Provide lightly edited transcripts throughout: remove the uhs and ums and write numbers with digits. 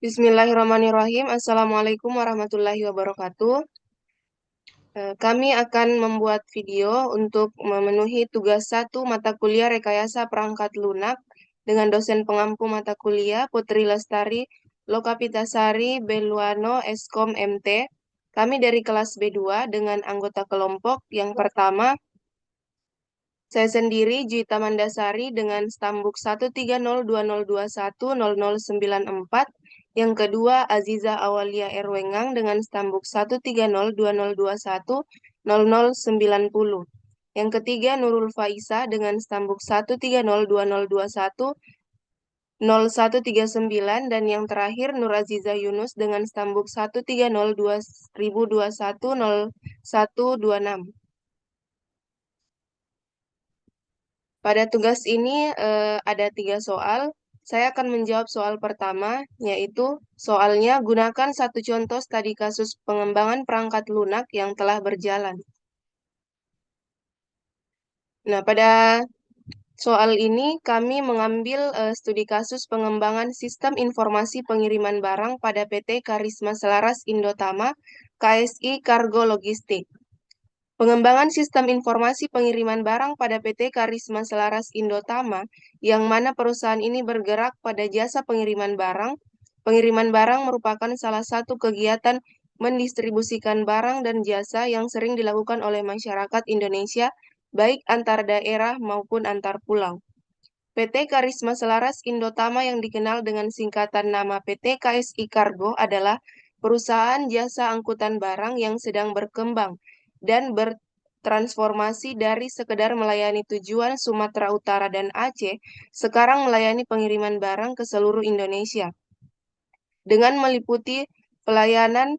Bismillahirrahmanirrahim. Assalamualaikum warahmatullahi wabarakatuh. Kami akan membuat video untuk memenuhi tugas 1 mata kuliah Rekayasa Perangkat Lunak dengan dosen pengampu mata kuliah Putri Lestari Lokapitasari Beluano Eskom MT. Kami dari kelas B2 dengan anggota kelompok yang pertama, saya sendiri Juwita Mandasari dengan stambuk 13020210094. Yang kedua Aziza Awalia Erwengang dengan stambuk 13020210090. Yang ketiga Nurul Faisa dengan stambuk 13020210139. Dan yang terakhir Nur Aziza Yunus dengan stambuk 13020210126. Pada tugas ini ada 3 soal. Saya akan menjawab soal pertama, yaitu soalnya gunakan satu contoh studi kasus pengembangan perangkat lunak yang telah berjalan. Nah, pada soal ini kami mengambil studi kasus pengembangan sistem informasi pengiriman barang pada PT Karisma Selaras Indotama KSI Kargo Logistik. Pengembangan sistem informasi pengiriman barang pada PT Karisma Selaras Indotama, yang mana perusahaan ini bergerak pada jasa pengiriman barang. Pengiriman barang merupakan salah satu kegiatan mendistribusikan barang dan jasa yang sering dilakukan oleh masyarakat Indonesia, baik antar daerah maupun antar pulau. PT Karisma Selaras Indotama yang dikenal dengan singkatan nama PT KSI Kargo adalah perusahaan jasa angkutan barang yang sedang berkembang dan bertransformasi dari sekedar melayani tujuan Sumatera Utara dan Aceh, sekarang melayani pengiriman barang ke seluruh Indonesia dengan meliputi pelayanan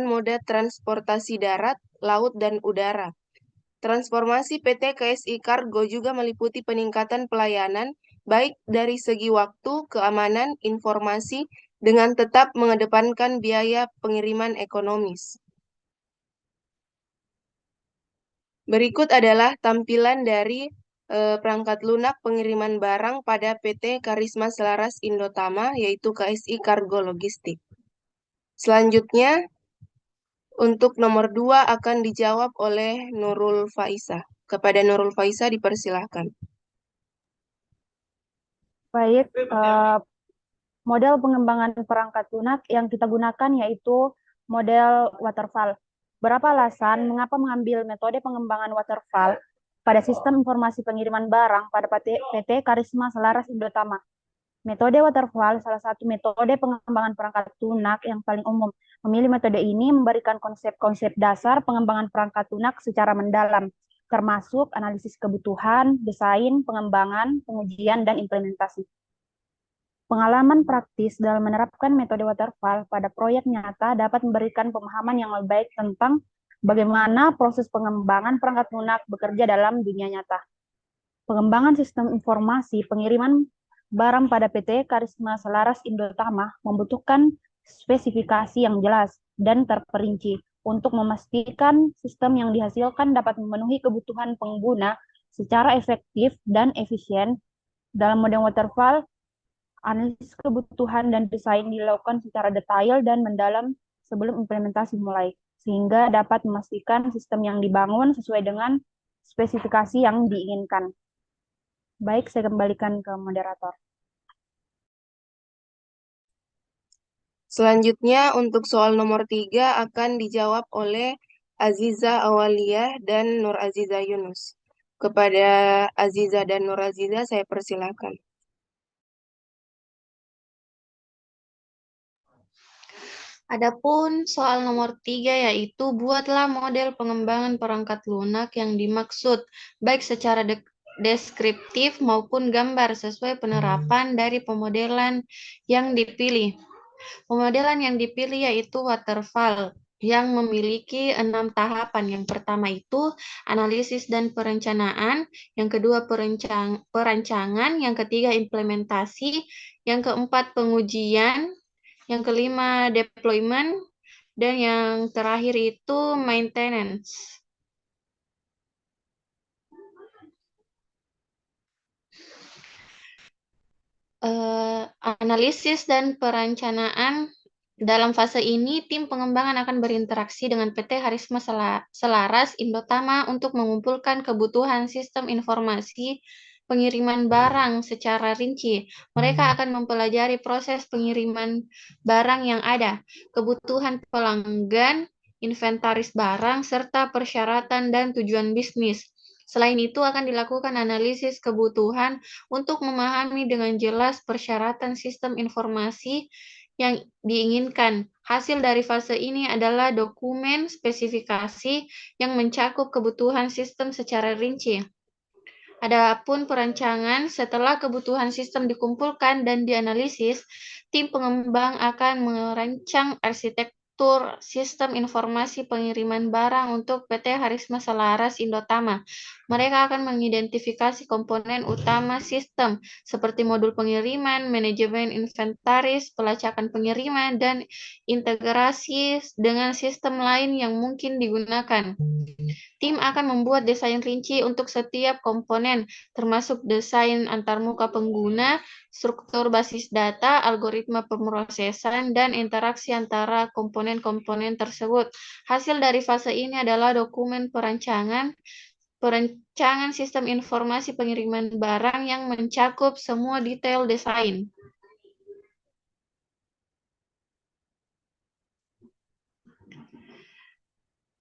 moda transportasi darat, laut, dan udara. Transformasi PT KSI Kargo juga meliputi peningkatan pelayanan, baik dari segi waktu, keamanan, informasi, dengan tetap mengedepankan biaya pengiriman ekonomis. Berikut adalah tampilan dari perangkat lunak pengiriman barang pada PT Karisma Selaras Indotama, yaitu KSI Kargo Logistik. Selanjutnya, untuk nomor 2 akan dijawab oleh Nurul Faisa. Kepada Nurul Faisa dipersilahkan. Baik, model pengembangan perangkat lunak yang kita gunakan yaitu model waterfall. Berapa alasan mengapa mengambil metode pengembangan waterfall pada sistem informasi pengiriman barang pada PT Karisma Selaras Indotama? Metode waterfall salah satu metode pengembangan perangkat lunak yang paling umum. Memilih metode ini memberikan konsep-konsep dasar pengembangan perangkat lunak secara mendalam, termasuk analisis kebutuhan, desain, pengembangan, pengujian, dan implementasi. Pengalaman praktis dalam menerapkan metode waterfall pada proyek nyata dapat memberikan pemahaman yang lebih baik tentang bagaimana proses pengembangan perangkat lunak bekerja dalam dunia nyata. Pengembangan sistem informasi pengiriman barang pada PT Karisma Selaras Indotama membutuhkan spesifikasi yang jelas dan terperinci untuk memastikan sistem yang dihasilkan dapat memenuhi kebutuhan pengguna secara efektif dan efisien. Dalam model waterfall, analisis kebutuhan dan desain dilakukan secara detail dan mendalam sebelum implementasi mulai, sehingga dapat memastikan sistem yang dibangun sesuai dengan spesifikasi yang diinginkan. Baik, saya kembalikan ke moderator. Selanjutnya, untuk soal nomor 3 akan dijawab oleh Aziza Awalia dan Nur Aziza Yunus. Kepada Aziza dan Nur Aziza, saya persilakan. Adapun soal nomor 3 yaitu buatlah model pengembangan perangkat lunak yang dimaksud, baik secara deskriptif maupun gambar sesuai penerapan dari pemodelan yang dipilih. Pemodelan yang dipilih yaitu waterfall yang memiliki 6 tahapan. Yang pertama itu analisis dan perencanaan, yang kedua perancangan, yang ketiga implementasi, yang keempat pengujian, yang kelima deployment, dan yang terakhir itu maintenance. Analisis dan perencanaan. Dalam fase ini, tim pengembangan akan berinteraksi dengan PT Harisma Selaras Indotama untuk mengumpulkan kebutuhan sistem informasi pengiriman barang secara rinci. Mereka akan mempelajari proses pengiriman barang yang ada, kebutuhan pelanggan, inventaris barang, serta persyaratan dan tujuan bisnis. Selain itu akan dilakukan analisis kebutuhan untuk memahami dengan jelas persyaratan sistem informasi yang diinginkan. Hasil dari fase ini adalah dokumen spesifikasi yang mencakup kebutuhan sistem secara rinci. Adapun perancangan, setelah kebutuhan sistem dikumpulkan dan dianalisis, tim pengembang akan merancang arsitektur sistem informasi pengiriman barang untuk PT Harisma Selaras Indotama. Mereka akan mengidentifikasi komponen utama sistem, seperti modul pengiriman, manajemen inventaris, pelacakan pengiriman, dan integrasi dengan sistem lain yang mungkin digunakan. Tim akan membuat desain rinci untuk setiap komponen, termasuk desain antarmuka pengguna, struktur basis data, algoritma pemrosesan, dan interaksi antara komponen-komponen tersebut. Hasil dari fase ini adalah dokumen perancangan sistem informasi pengiriman barang yang mencakup semua detail desain.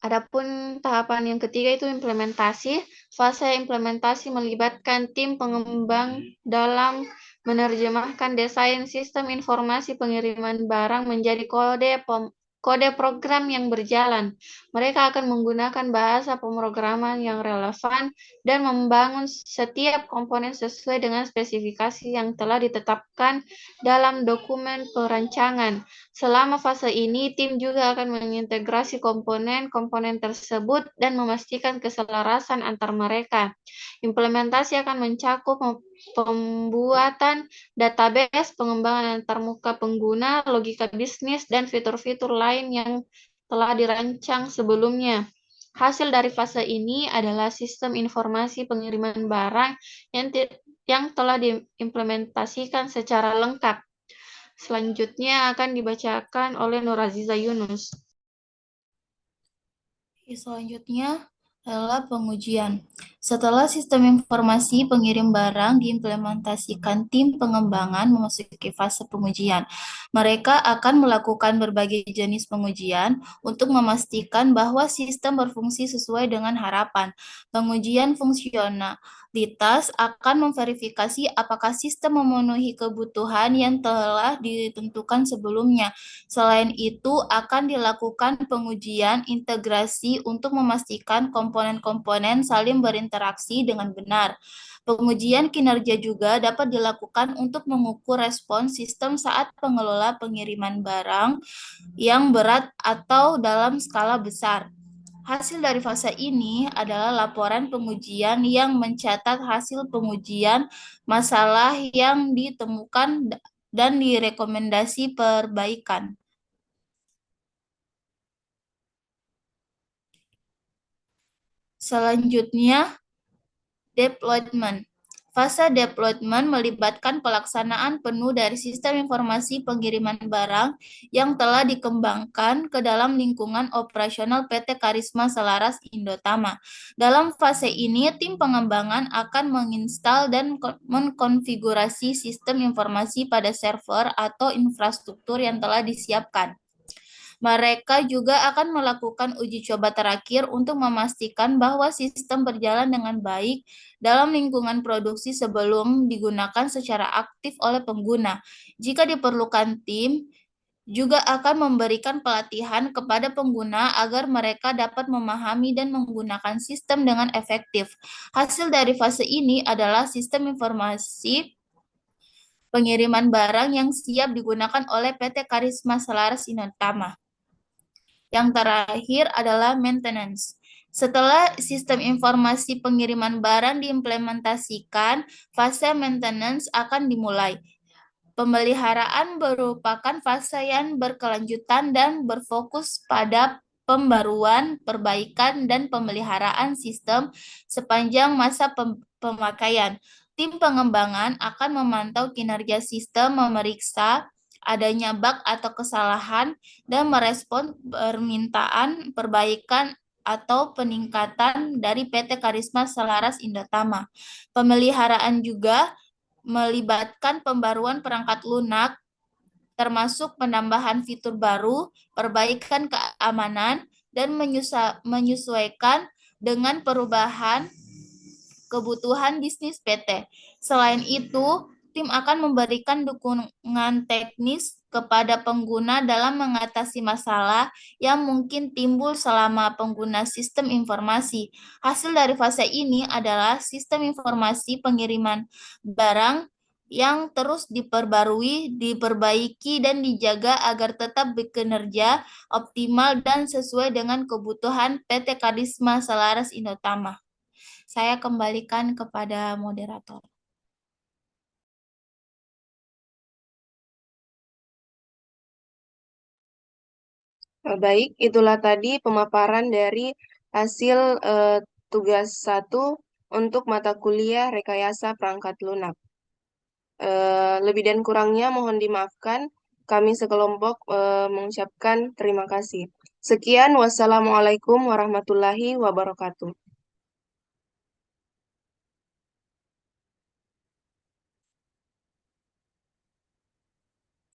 Adapun tahapan yang ketiga itu implementasi. Fase implementasi melibatkan tim pengembang dalam menerjemahkan desain sistem informasi pengiriman barang menjadi kode program yang berjalan. Mereka akan menggunakan bahasa pemrograman yang relevan dan membangun setiap komponen sesuai dengan spesifikasi yang telah ditetapkan dalam dokumen perancangan. Selama fase ini, tim juga akan mengintegrasi komponen-komponen tersebut dan memastikan keselarasan antar mereka. Implementasi akan mencakup pembuatan database, pengembangan antarmuka pengguna, logika bisnis, dan fitur-fitur lain yang telah dirancang sebelumnya. Hasil dari fase ini adalah sistem informasi pengiriman barang yang telah diimplementasikan secara lengkap. Selanjutnya akan dibacakan oleh Nur Aziza Yunus. Selanjutnya adalah pengujian. Setelah sistem informasi pengirim barang diimplementasikan, tim pengembangan memasuki fase pengujian. Mereka akan melakukan berbagai jenis pengujian untuk memastikan bahwa sistem berfungsi sesuai dengan harapan. Pengujian fungsionalitas akan memverifikasi apakah sistem memenuhi kebutuhan yang telah ditentukan sebelumnya. Selain itu, akan dilakukan pengujian integrasi untuk memastikan komponen-komponen saling berinteraksi dengan benar. Pengujian kinerja juga dapat dilakukan untuk mengukur respons sistem saat pengelola pengiriman barang yang berat atau dalam skala besar. Hasil dari fase ini adalah laporan pengujian yang mencatat hasil pengujian, masalah yang ditemukan, dan direkomendasi perbaikan. Selanjutnya, deployment. Fase deployment melibatkan pelaksanaan penuh dari sistem informasi pengiriman barang yang telah dikembangkan ke dalam lingkungan operasional PT Karisma Selaras Indotama. Dalam fase ini, tim pengembangan akan menginstal dan mengkonfigurasi sistem informasi pada server atau infrastruktur yang telah disiapkan. Mereka juga akan melakukan uji coba terakhir untuk memastikan bahwa sistem berjalan dengan baik dalam lingkungan produksi sebelum digunakan secara aktif oleh pengguna. Jika diperlukan, tim juga akan memberikan pelatihan kepada pengguna agar mereka dapat memahami dan menggunakan sistem dengan efektif. Hasil dari fase ini adalah sistem informasi pengiriman barang yang siap digunakan oleh PT Karisma Selaras Indotama. Yang terakhir adalah maintenance. Setelah sistem informasi pengiriman barang diimplementasikan, fase maintenance akan dimulai. Pemeliharaan merupakan fase yang berkelanjutan dan berfokus pada pembaruan, perbaikan, dan pemeliharaan sistem sepanjang masa pemakaian. Tim pengembangan akan memantau kinerja sistem, memeriksa adanya bug atau kesalahan, dan merespon permintaan perbaikan atau peningkatan dari PT Karisma Selaras Indotama. Pemeliharaan juga melibatkan pembaruan perangkat lunak, termasuk penambahan fitur baru, perbaikan keamanan, dan menyesuaikan dengan perubahan kebutuhan bisnis PT. Selain itu, tim akan memberikan dukungan teknis kepada pengguna dalam mengatasi masalah yang mungkin timbul selama pengguna sistem informasi. Hasil dari fase ini adalah sistem informasi pengiriman barang yang terus diperbarui, diperbaiki, dan dijaga agar tetap bekerja optimal dan sesuai dengan kebutuhan PT Karisma Selaras Indotama. Saya kembalikan kepada moderator. Baik, itulah tadi pemaparan dari hasil tugas 1 untuk mata kuliah Rekayasa Perangkat Lunak. Lebih dan kurangnya mohon dimaafkan. Kami sekelompok mengucapkan terima kasih. Sekian, wassalamualaikum warahmatullahi wabarakatuh.